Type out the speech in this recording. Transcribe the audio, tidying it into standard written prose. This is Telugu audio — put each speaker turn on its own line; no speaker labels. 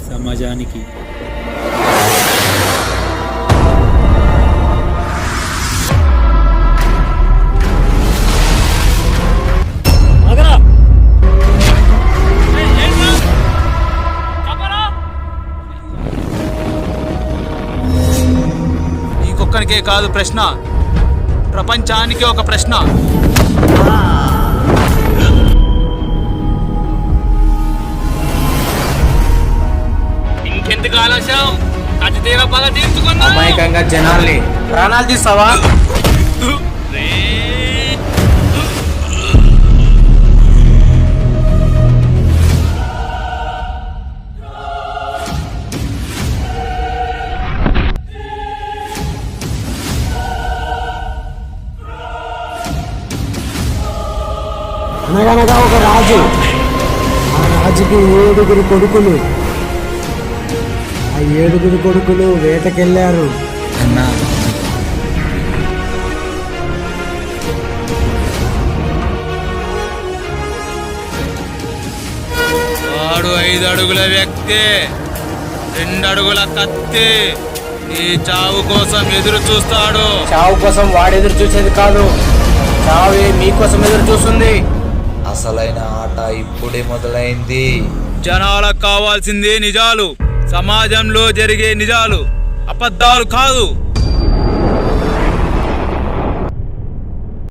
సమాజానికి
ఇంకొక్కరికే కాదు ప్రశ్న, ప్రపంచానికి ఒక ప్రశ్న. ఇంకెందుకు ఆలస్యం? కథ తీర పగ తీర్చుకున్నా
అమాయకంగా జనాల్ని ప్రాణాలు తీస్తావా?
అనగనగా ఒక రాజు, ఆ రాజుకి 7 కొడుకులు. ఆ 7 కొడుకులు వేటకెళ్ళారు.
అన్నా,
వాడు 5 అడుగుల వ్యక్తి, 2 అడుగుల కత్తి. ఈ చావు కోసం ఎదురు చూస్తాడు.
చావు కోసం వాడు ఎదురు చూసేది కాదు, చావే మీకోసం ఎదురు చూస్తుంది.
అసలైన ఆట ఇప్పుడే మొదలైంది.
జనాలకు కావాల్సిందే నిజాలు, సమాజంలో జరిగే నిజాలు, అబద్ధాలు కాదు.